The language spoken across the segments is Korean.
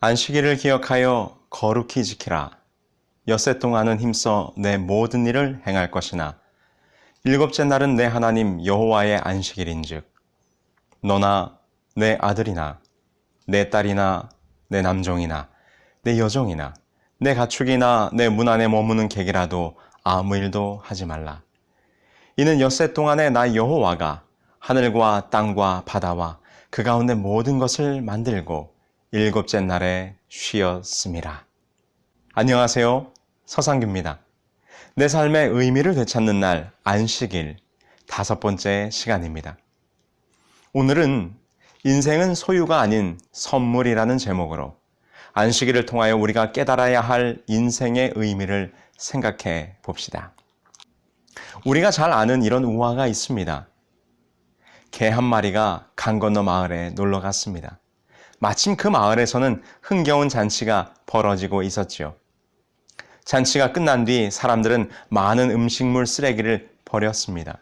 안식일을 기억하여 거룩히 지키라. 엿새 동안은 힘써 내 모든 일을 행할 것이나 일곱째 날은 내 하나님 여호와의 안식일인즉 너나 내 아들이나 내 딸이나 내 남종이나 내 여종이나 내 가축이나 내 문 안에 머무는 객이라도 아무 일도 하지 말라. 이는 엿새 동안에 나 여호와가 하늘과 땅과 바다와 그 가운데 모든 것을 만들고 일곱째 날에 쉬었음이라. 안녕하세요. 서상규입니다. 내 삶의 의미를 되찾는 날 안식일 5번째 시간입니다. 오늘은 인생은 소유가 아닌 선물이라는 제목으로 안식일을 통하여 우리가 깨달아야 할 인생의 의미를 생각해 봅시다. 우리가 잘 아는 이런 우화가 있습니다. 개 한 마리가 강 건너 마을에 놀러 갔습니다. 마침 그 마을에서는 흥겨운 잔치가 벌어지고 있었지요. 잔치가 끝난 뒤 사람들은 많은 음식물 쓰레기를 버렸습니다.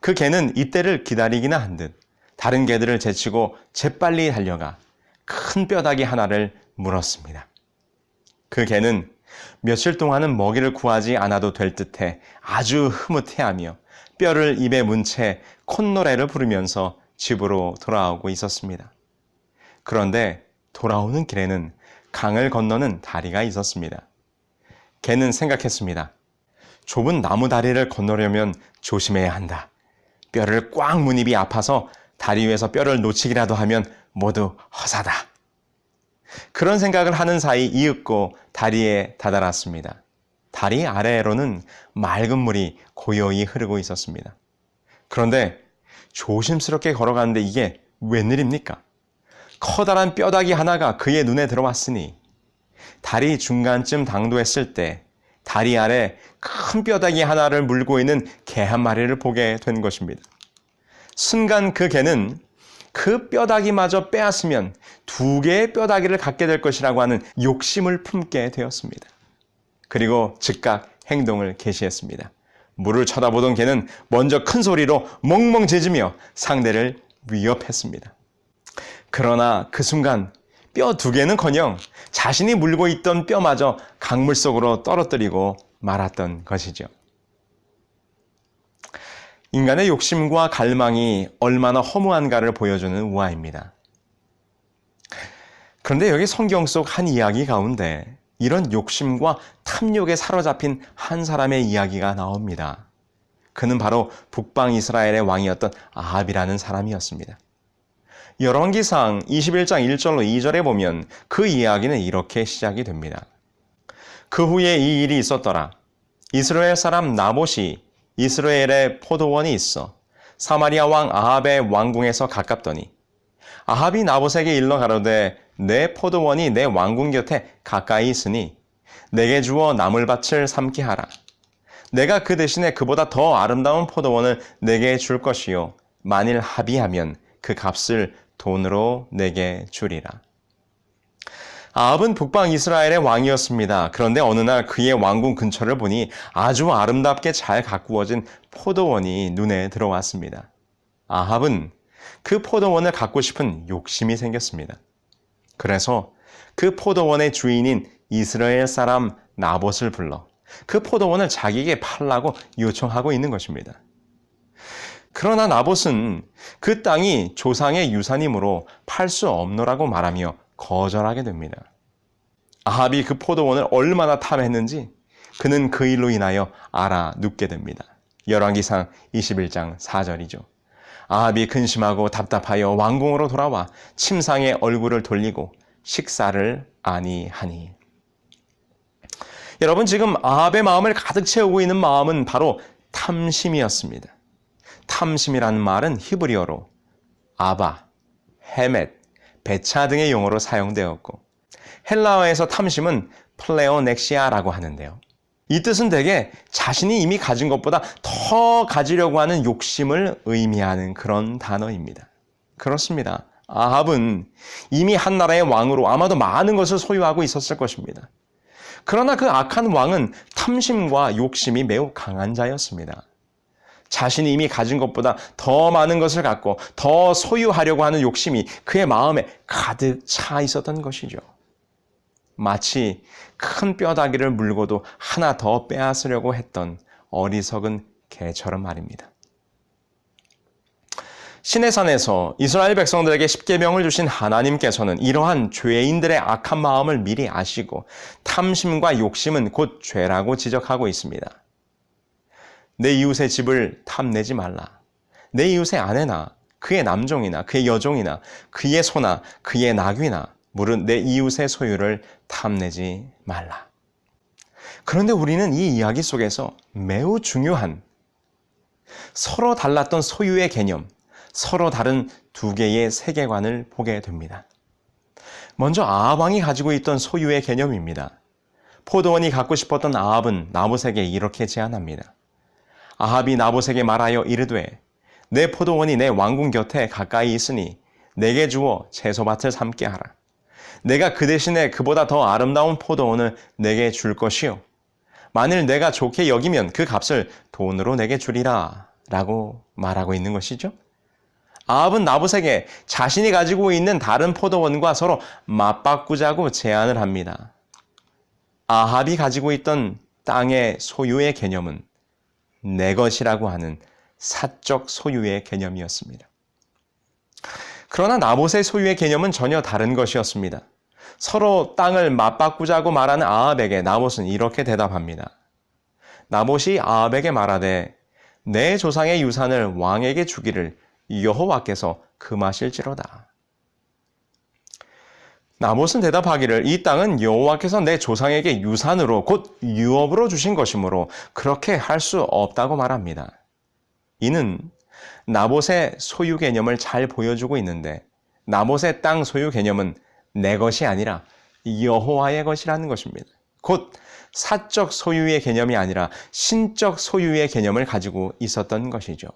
그 개는 이때를 기다리기나 한 듯 다른 개들을 제치고 재빨리 달려가 큰 뼈다귀 하나를 물었습니다. 그 개는 며칠 동안은 먹이를 구하지 않아도 될 듯해 아주 흐뭇해하며 뼈를 입에 문 채 콧노래를 부르면서 집으로 돌아오고 있었습니다. 그런데 돌아오는 길에는 강을 건너는 다리가 있었습니다. 개는 생각했습니다. 좁은 나무 다리를 건너려면 조심해야 한다. 뼈를 꽉 문 입이 아파서 다리 위에서 뼈를 놓치기라도 하면 모두 허사다. 그런 생각을 하는 사이 이윽고 다리에 다다랐습니다. 다리 아래로는 맑은 물이 고요히 흐르고 있었습니다. 그런데 조심스럽게 걸어가는데 이게 웬일입니까? 커다란 뼈다귀 하나가 그의 눈에 들어왔으니 다리 중간쯤 당도했을 때 다리 아래 큰 뼈다귀 하나를 물고 있는 개 한 마리를 보게 된 것입니다. 순간 그 개는 그 뼈다귀마저 빼앗으면 2개의 뼈다귀를 갖게 될 것이라고 하는 욕심을 품게 되었습니다. 그리고 즉각 행동을 개시했습니다. 물을 쳐다보던 개는 먼저 큰 소리로 멍멍 짖으며 상대를 위협했습니다. 그러나 그 순간 뼈 2개는커녕 자신이 물고 있던 뼈마저 강물 속으로 떨어뜨리고 말았던 것이죠. 인간의 욕심과 갈망이 얼마나 허무한가를 보여주는 우화입니다. 그런데 여기 성경 속 한 이야기 가운데 이런 욕심과 탐욕에 사로잡힌 한 사람의 이야기가 나옵니다. 그는 바로 북방 이스라엘의 왕이었던 아합이라는 사람이었습니다. 열왕기상 21장 1절로 2절에 보면 그 이야기는 이렇게 시작이 됩니다. 그 후에 이 일이 있었더라. 이스라엘 사람 나봇이 이스라엘에 포도원이 있어 사마리아 왕 아합의 왕궁에서 가깝더니 아합이 나봇에게 일러 가로되 내 포도원이 내 왕궁 곁에 가까이 있으니 내게 주어 나물밭을 삼게 하라. 내가 그 대신에 그보다 더 아름다운 포도원을 내게 줄 것이요 만일 합의하면 그 값을 돈으로 내게 주리라. 아합은 북방 이스라엘의 왕이었습니다. 그런데 어느 날 그의 왕궁 근처를 보니 아주 아름답게 잘 가꾸어진 포도원이 눈에 들어왔습니다. 아합은 그 포도원을 갖고 싶은 욕심이 생겼습니다. 그래서 그 포도원의 주인인 이스라엘 사람 나봇을 불러 그 포도원을 자기에게 팔라고 요청하고 있는 것입니다. 그러나 나봇은 그 땅이 조상의 유산이므로 팔 수 없노라고 말하며 거절하게 됩니다. 아합이 그 포도원을 얼마나 탐했는지 그는 그 일로 인하여 알아눕게 됩니다. 열왕기상 21장 4절이죠. 아합이 근심하고 답답하여 왕궁으로 돌아와 침상에 얼굴을 돌리고 식사를 아니하니. 여러분, 지금 아합의 마음을 가득 채우고 있는 마음은 바로 탐심이었습니다. 탐심이라는 말은 히브리어로 아바, 헤멧, 배차 등의 용어로 사용되었고 헬라어에서 탐심은 플레오넥시아라고 하는데요. 이 뜻은 대개 자신이 이미 가진 것보다 더 가지려고 하는 욕심을 의미하는 그런 단어입니다. 그렇습니다. 아합은 이미 한 나라의 왕으로 아마도 많은 것을 소유하고 있었을 것입니다. 그러나 그 악한 왕은 탐심과 욕심이 매우 강한 자였습니다. 자신이 이미 가진 것보다 더 많은 것을 갖고 더 소유하려고 하는 욕심이 그의 마음에 가득 차 있었던 것이죠. 마치 큰 뼈다귀를 물고도 하나 더 빼앗으려고 했던 어리석은 개처럼 말입니다. 시내산에서 이스라엘 백성들에게 십계명을 주신 하나님께서는 이러한 죄인들의 악한 마음을 미리 아시고 탐심과 욕심은 곧 죄라고 지적하고 있습니다. 내 이웃의 집을 탐내지 말라. 내 이웃의 아내나 그의 남종이나 그의 여종이나 그의 소나 그의 나귀나 물은 내 이웃의 소유를 탐내지 말라. 그런데 우리는 이 이야기 속에서 매우 중요한 서로 달랐던 소유의 개념, 서로 다른 두 개의 세계관을 보게 됩니다. 먼저 아합 왕이 가지고 있던 소유의 개념입니다. 포도원이 갖고 싶었던 아합은 나봇에게 이렇게 제안합니다. 아합이 나봇에게 말하여 이르되 내 포도원이 내 왕궁 곁에 가까이 있으니 내게 주어 채소밭을 삼게 하라. 내가 그 대신에 그보다 더 아름다운 포도원을 내게 줄 것이요. 만일 내가 좋게 여기면 그 값을 돈으로 내게 주리라 라고 말하고 있는 것이죠. 아합은 나봇에게 자신이 가지고 있는 다른 포도원과 서로 맞바꾸자고 제안을 합니다. 아합이 가지고 있던 땅의 소유의 개념은 내 것이라고 하는 사적 소유의 개념이었습니다. 그러나 나봇의 소유의 개념은 전혀 다른 것이었습니다. 서로 땅을 맞바꾸자고 말하는 아합에게 나봇은 이렇게 대답합니다. 나봇이 아합에게 말하되 내 조상의 유산을 왕에게 주기를 여호와께서 금하실지로다. 나봇은 대답하기를 이 땅은 여호와께서 내 조상에게 유산으로 곧 유업으로 주신 것이므로 그렇게 할 수 없다고 말합니다. 이는 나봇의 소유 개념을 잘 보여주고 있는데 나봇의 땅 소유 개념은 내 것이 아니라 여호와의 것이라는 것입니다. 곧 사적 소유의 개념이 아니라 신적 소유의 개념을 가지고 있었던 것이죠.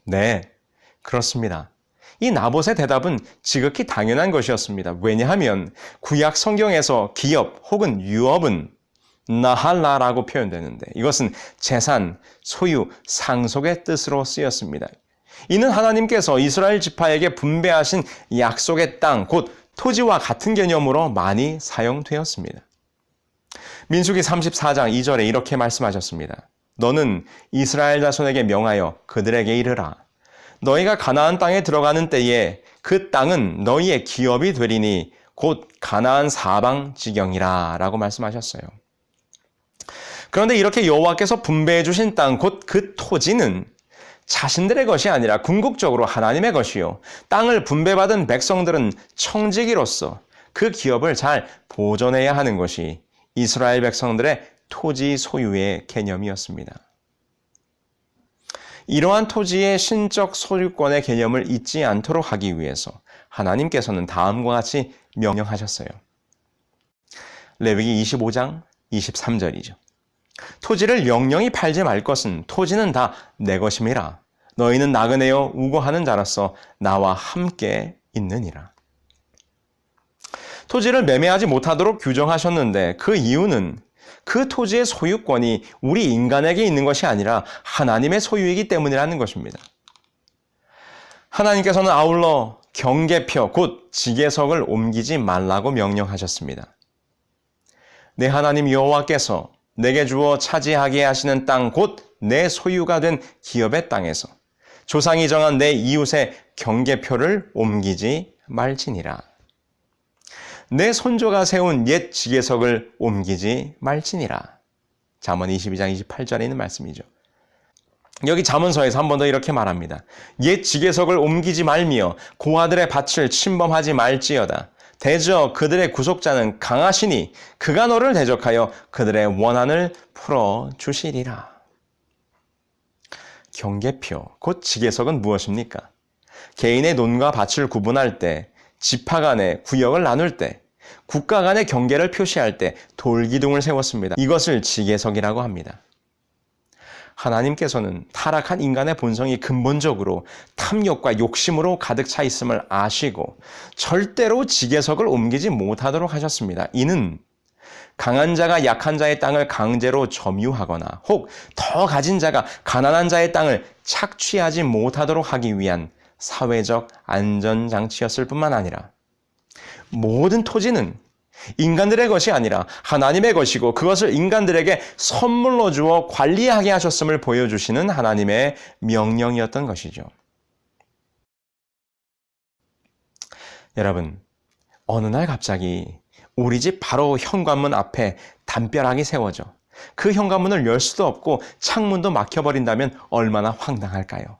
네, 그렇습니다. 이 나봇의 대답은 지극히 당연한 것이었습니다. 왜냐하면 구약 성경에서 기업 혹은 유업은 나할라라고 표현되는데 이것은 재산, 소유, 상속의 뜻으로 쓰였습니다. 이는 하나님께서 이스라엘 지파에게 분배하신 약속의 땅, 곧 토지와 같은 개념으로 많이 사용되었습니다. 민수기 34장 2절에 이렇게 말씀하셨습니다. 너는 이스라엘 자손에게 명하여 그들에게 이르라. 너희가 가나안 땅에 들어가는 때에 그 땅은 너희의 기업이 되리니 곧 가나안 사방 지경이라 라고 말씀하셨어요. 그런데 이렇게 여호와께서 분배해 주신 땅, 곧 그 토지는 자신들의 것이 아니라 궁극적으로 하나님의 것이요. 땅을 분배받은 백성들은 청지기로서 그 기업을 잘 보존해야 하는 것이 이스라엘 백성들의 토지 소유의 개념이었습니다. 이러한 토지의 신적 소유권의 개념을 잊지 않도록 하기 위해서 하나님께서는 다음과 같이 명령하셨어요. 레위기 25장 23절이죠. 토지를 영영히 팔지 말 것은 토지는 다 내 것임이라. 너희는 나그네여 우고하는 자로서 나와 함께 있느니라. 토지를 매매하지 못하도록 규정하셨는데 그 이유는 그 토지의 소유권이 우리 인간에게 있는 것이 아니라 하나님의 소유이기 때문이라는 것입니다. 하나님께서는 아울러 경계표 곧 지계석을 옮기지 말라고 명령하셨습니다. 내 하나님 여호와께서 내게 주어 차지하게 하시는 땅 곧 내 소유가 된 기업의 땅에서 조상이 정한 내 이웃의 경계표를 옮기지 말지니라. 내 손조가 세운 옛 지계석을 옮기지 말지니라. 잠언 22장 28절에 있는 말씀이죠. 여기 잠언서에서 한 번 더 이렇게 말합니다. 옛 지계석을 옮기지 말며 고아들의 밭을 침범하지 말지어다. 대저 그들의 구속자는 강하시니 그가 너를 대적하여 그들의 원한을 풀어주시리라. 경계표, 곧 지계석은 무엇입니까? 개인의 논과 밭을 구분할 때, 지파 간의 구역을 나눌 때, 국가 간의 경계를 표시할 때 돌기둥을 세웠습니다. 이것을 지계석이라고 합니다. 하나님께서는 타락한 인간의 본성이 근본적으로 탐욕과 욕심으로 가득 차 있음을 아시고 절대로 지계석을 옮기지 못하도록 하셨습니다. 이는 강한 자가 약한 자의 땅을 강제로 점유하거나 혹 더 가진 자가 가난한 자의 땅을 착취하지 못하도록 하기 위한 사회적 안전장치였을 뿐만 아니라 모든 토지는 인간들의 것이 아니라 하나님의 것이고 그것을 인간들에게 선물로 주어 관리하게 하셨음을 보여주시는 하나님의 명령이었던 것이죠. 여러분, 어느 날 갑자기 우리 집 바로 현관문 앞에 담벼락이 세워져 그 현관문을 열 수도 없고 창문도 막혀버린다면 얼마나 황당할까요?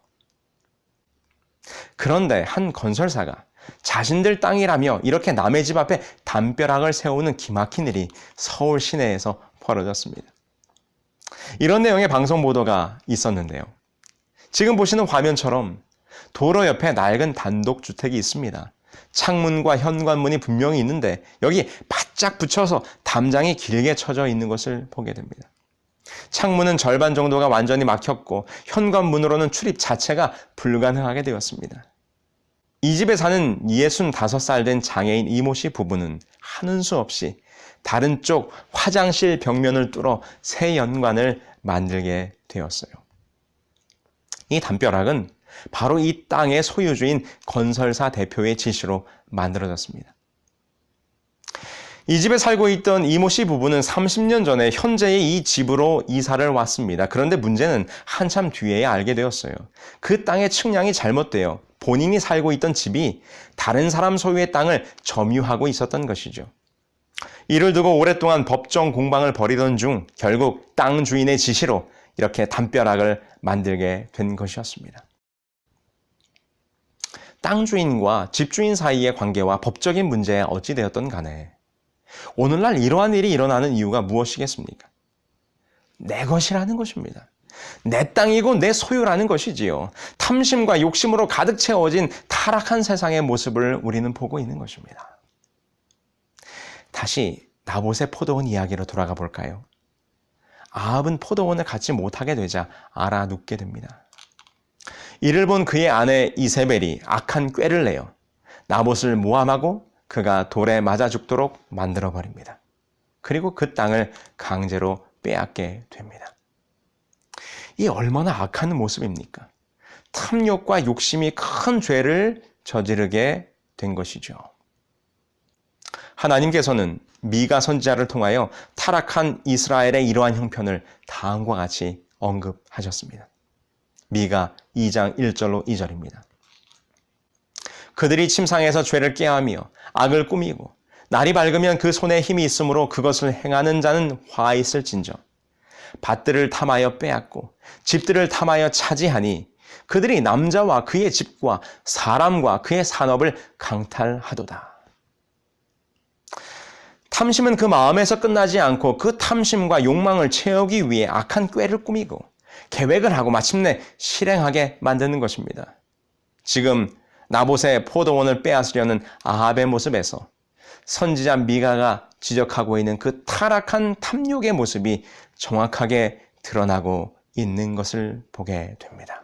그런데 한 건설사가 자신들 땅이라며 이렇게 남의 집 앞에 담벼락을 세우는 기막힌 일이 서울 시내에서 벌어졌습니다. 이런 내용의 방송 보도가 있었는데요. 지금 보시는 화면처럼 도로 옆에 낡은 단독주택이 있습니다. 창문과 현관문이 분명히 있는데 여기 바짝 붙여서 담장이 길게 쳐져 있는 것을 보게 됩니다. 창문은 절반 정도가 완전히 막혔고 현관문으로는 출입 자체가 불가능하게 되었습니다. 이 집에 사는 65살 된 장애인 이모 씨 부부는 하는 수 없이 다른 쪽 화장실 벽면을 뚫어 새 현관을 만들게 되었어요. 이 담벼락은 바로 이 땅의 소유주인 건설사 대표의 지시로 만들어졌습니다. 이 집에 살고 있던 이모 씨 부부는 30년 전에 현재의 이 집으로 이사를 왔습니다. 그런데 문제는 한참 뒤에야 알게 되었어요. 그 땅의 측량이 잘못되어 본인이 살고 있던 집이 다른 사람 소유의 땅을 점유하고 있었던 것이죠. 이를 두고 오랫동안 법정 공방을 벌이던 중 결국 땅 주인의 지시로 이렇게 담벼락을 만들게 된 것이었습니다. 땅 주인과 집주인 사이의 관계와 법적인 문제에 어찌 되었던 간에 오늘날 이러한 일이 일어나는 이유가 무엇이겠습니까? 내 것이라는 것입니다. 내 땅이고 내 소유라는 것이지요. 탐심과 욕심으로 가득 채워진 타락한 세상의 모습을 우리는 보고 있는 것입니다. 다시 나봇의 포도원 이야기로 돌아가 볼까요? 아합은 포도원을 갖지 못하게 되자 알아눕게 됩니다. 이를 본 그의 아내 이세벨이 악한 꾀를 내어 나봇을 모함하고 그가 돌에 맞아 죽도록 만들어버립니다. 그리고 그 땅을 강제로 빼앗게 됩니다. 이 얼마나 악한 모습입니까? 탐욕과 욕심이 큰 죄를 저지르게 된 것이죠. 하나님께서는 미가 선지자를 통하여 타락한 이스라엘의 이러한 형편을 다음과 같이 언급하셨습니다. 미가 2장 1절로 2절입니다. 그들이 침상에서 죄를 꾀하며 악을 꾸미고 날이 밝으면 그 손에 힘이 있으므로 그것을 행하는 자는 화 있을진저 밭들을 탐하여 빼앗고 집들을 탐하여 차지하니 그들이 남자와 그의 집과 사람과 그의 산업을 강탈하도다. 탐심은 그 마음에서 끝나지 않고 그 탐심과 욕망을 채우기 위해 악한 꾀를 꾸미고 계획을 하고 마침내 실행하게 만드는 것입니다. 지금 나봇의 포도원을 빼앗으려는 아합의 모습에서 선지자 미가가 지적하고 있는 그 타락한 탐욕의 모습이 정확하게 드러나고 있는 것을 보게 됩니다.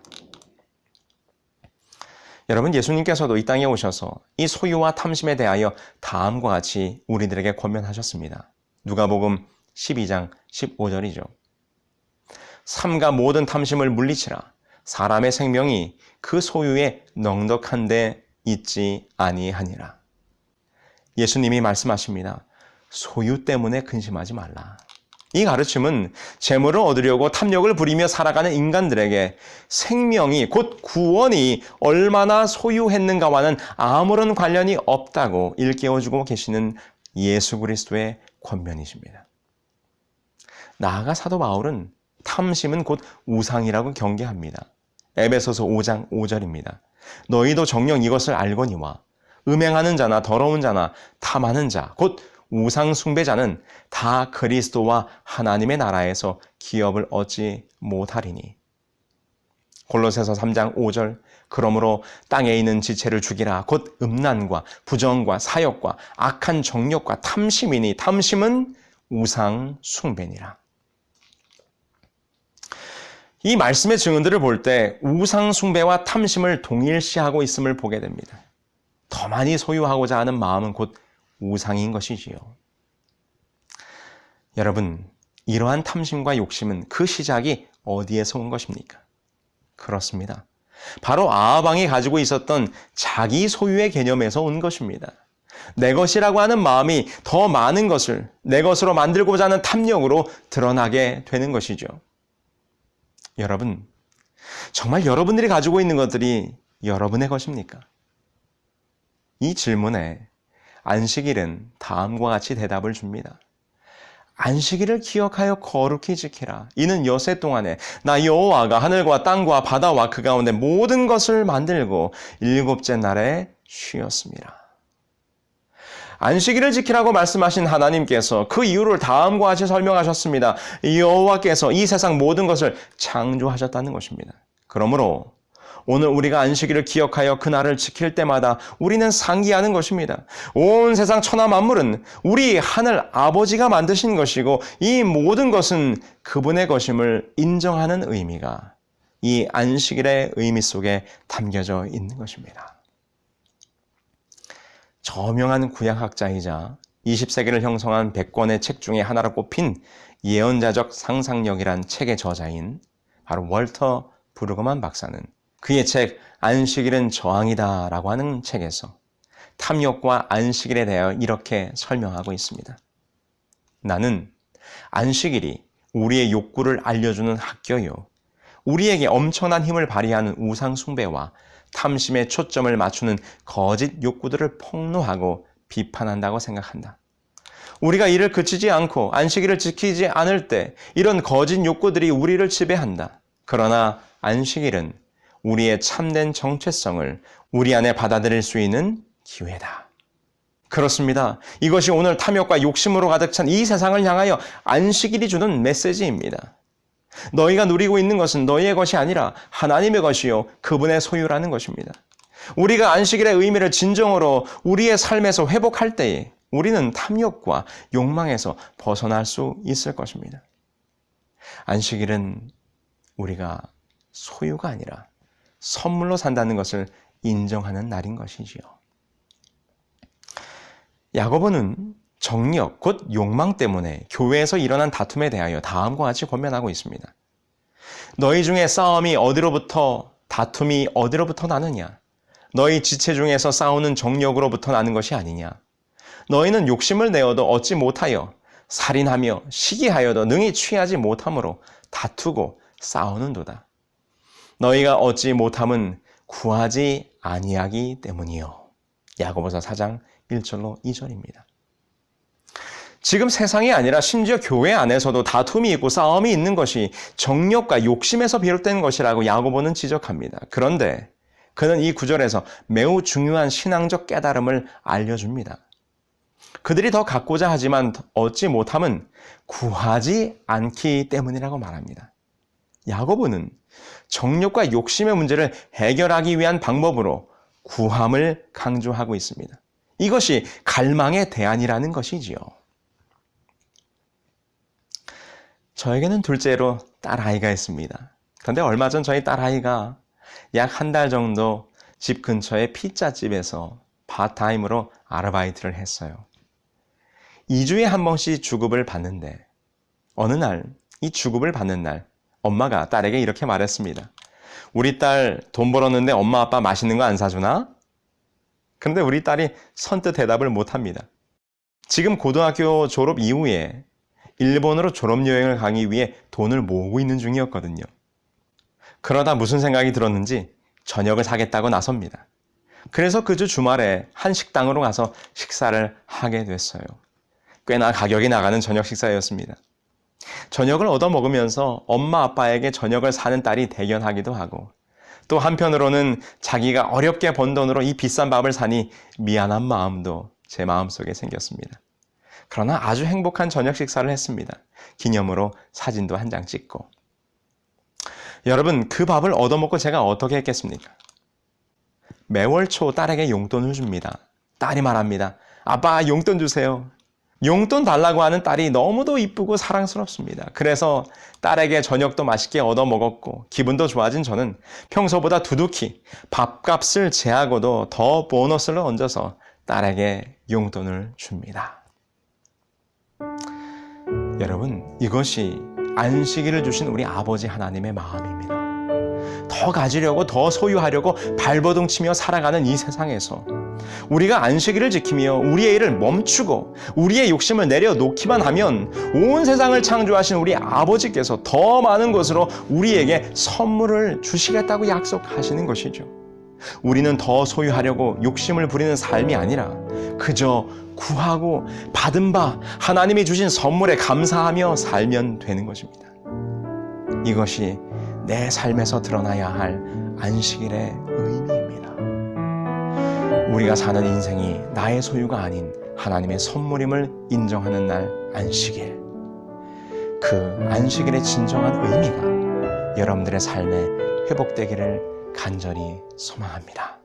여러분, 예수님께서도 이 땅에 오셔서 이 소유와 탐심에 대하여 다음과 같이 우리들에게 권면하셨습니다. 누가복음 12장 15절이죠. 삼가 모든 탐심을 물리치라. 사람의 생명이 그 소유에 넉넉한 데 있지 아니하니라. 예수님이 말씀하십니다. 소유 때문에 근심하지 말라. 이 가르침은 재물을 얻으려고 탐욕을 부리며 살아가는 인간들에게 생명이 곧 구원이 얼마나 소유했는가와는 아무런 관련이 없다고 일깨워주고 계시는 예수 그리스도의 권면이십니다. 나아가 사도 바울은 탐심은 곧 우상이라고 경계합니다. 에베소서 5장 5절입니다. 너희도 정녕 이것을 알거니와 음행하는 자나 더러운 자나 탐하는 자, 곧 우상 숭배자는 다 그리스도와 하나님의 나라에서 기업을 얻지 못하리니. 골로새서 3장 5절 그러므로 땅에 있는 지체를 죽이라. 곧 음란과 부정과 사욕과 악한 정욕과 탐심이니 탐심은 우상 숭배니라. 이 말씀의 증언들을 볼 때 우상 숭배와 탐심을 동일시하고 있음을 보게 됩니다. 더 많이 소유하고자 하는 마음은 곧 우상인 것이지요. 여러분, 이러한 탐심과 욕심은 그 시작이 어디에서 온 것입니까? 그렇습니다. 바로 아합 왕이 가지고 있었던 자기 소유의 개념에서 온 것입니다. 내 것이라고 하는 마음이 더 많은 것을 내 것으로 만들고자 하는 탐욕으로 드러나게 되는 것이죠. 여러분, 정말 여러분들이 가지고 있는 것들이 여러분의 것입니까? 이 질문에 안식일은 다음과 같이 대답을 줍니다. 안식일을 기억하여 거룩히 지키라. 이는 여세 동안에 나 여호와가 하늘과 땅과 바다와 그 가운데 모든 것을 만들고 일곱째 날에 쉬었습니다. 안식일을 지키라고 말씀하신 하나님께서 그 이유를 다음과 같이 설명하셨습니다. 여호와께서 이 세상 모든 것을 창조하셨다는 것입니다. 그러므로 오늘 우리가 안식일을 기억하여 그날을 지킬 때마다 우리는 상기하는 것입니다. 온 세상 천하 만물은 우리 하늘 아버지가 만드신 것이고 이 모든 것은 그분의 것임을 인정하는 의미가 이 안식일의 의미 속에 담겨져 있는 것입니다. 저명한 구약학자이자 20세기를 형성한 100권의 책 중에 하나로 꼽힌 예언자적 상상력이란 책의 저자인 바로 월터 브루그만 박사는 그의 책 안식일은 저항이다 라고 하는 책에서 탐욕과 안식일에 대하여 이렇게 설명하고 있습니다. 나는 안식일이 우리의 욕구를 알려주는 학교요. 우리에게 엄청난 힘을 발휘하는 우상 숭배와 탐심에 초점을 맞추는 거짓 욕구들을 폭로하고 비판한다고 생각한다. 우리가 이를 그치지 않고 안식일을 지키지 않을 때 이런 거짓 욕구들이 우리를 지배한다. 그러나 안식일은 우리의 참된 정체성을 우리 안에 받아들일 수 있는 기회다. 그렇습니다. 이것이 오늘 탐욕과 욕심으로 가득 찬 이 세상을 향하여 안식일이 주는 메시지입니다. 너희가 누리고 있는 것은 너희의 것이 아니라 하나님의 것이요 그분의 소유라는 것입니다. 우리가 안식일의 의미를 진정으로 우리의 삶에서 회복할 때에 우리는 탐욕과 욕망에서 벗어날 수 있을 것입니다. 안식일은 우리가 소유가 아니라 선물로 산다는 것을 인정하는 날인 것이지요. 야고보는 정력, 곧 욕망 때문에 교회에서 일어난 다툼에 대하여 다음과 같이 권면하고 있습니다. 너희 중에 다툼이 어디로부터 나느냐? 너희 지체 중에서 싸우는 정력으로부터 나는 것이 아니냐? 너희는 욕심을 내어도 얻지 못하여 살인하며 시기하여도 능히 취하지 못함으로 다투고 싸우는도다. 너희가 얻지 못함은 구하지 아니하기 때문이요. 야고보서 4장 1절로 2절입니다. 지금 세상이 아니라 심지어 교회 안에서도 다툼이 있고 싸움이 있는 것이 정욕과 욕심에서 비롯된 것이라고 야고보는 지적합니다. 그런데 그는 이 구절에서 매우 중요한 신앙적 깨달음을 알려줍니다. 그들이 더 갖고자 하지만 얻지 못함은 구하지 않기 때문이라고 말합니다. 야고보는 정욕과 욕심의 문제를 해결하기 위한 방법으로 구함을 강조하고 있습니다. 이것이 갈망의 대안이라는 것이지요. 저에게는 둘째로 딸아이가 있습니다. 그런데 얼마 전 저희 딸아이가 약 한 달 정도 집 근처의 피자집에서 파트타임으로 아르바이트를 했어요. 2주에 한 번씩 주급을 받는데 어느 날 이 주급을 받는 날 엄마가 딸에게 이렇게 말했습니다. 우리 딸 돈 벌었는데 엄마 아빠 맛있는 거 안 사주나? 그런데 우리 딸이 선뜻 대답을 못합니다. 지금 고등학교 졸업 이후에 일본으로 졸업여행을 가기 위해 돈을 모으고 있는 중이었거든요. 그러다 무슨 생각이 들었는지 저녁을 사겠다고 나섭니다. 그래서 그 주 주말에 한 식당으로 가서 식사를 하게 됐어요. 꽤나 가격이 나가는 저녁 식사였습니다. 저녁을 얻어먹으면서 엄마 아빠에게 저녁을 사는 딸이 대견하기도 하고 또 한편으로는 자기가 어렵게 번 돈으로 이 비싼 밥을 사니 미안한 마음도 제 마음속에 생겼습니다. 그러나 아주 행복한 저녁 식사를 했습니다. 기념으로 사진도 한 장 찍고. 여러분, 그 밥을 얻어먹고 제가 어떻게 했겠습니까? 매월 초 딸에게 용돈을 줍니다. 딸이 말합니다. 아빠 용돈 주세요. 용돈 달라고 하는 딸이 너무도 이쁘고 사랑스럽습니다. 그래서 딸에게 저녁도 맛있게 얻어먹었고 기분도 좋아진 저는 평소보다 두둑히 밥값을 제하고도 더 보너스를 얹어서 딸에게 용돈을 줍니다. 여러분, 이것이 안식일을 주신 우리 아버지 하나님의 마음입니다. 더 가지려고 더 소유하려고 발버둥치며 살아가는 이 세상에서 우리가 안식일을 지키며 우리의 일을 멈추고 우리의 욕심을 내려놓기만 하면 온 세상을 창조하신 우리 아버지께서 더 많은 것으로 우리에게 선물을 주시겠다고 약속하시는 것이죠. 우리는 더 소유하려고 욕심을 부리는 삶이 아니라 그저 구하고 받은 바 하나님이 주신 선물에 감사하며 살면 되는 것입니다. 이것이 내 삶에서 드러나야 할 안식일의 의미입니다. 우리가 사는 인생이 나의 소유가 아닌 하나님의 선물임을 인정하는 날 안식일. 그 안식일의 진정한 의미가 여러분들의 삶에 회복되기를 간절히 소망합니다.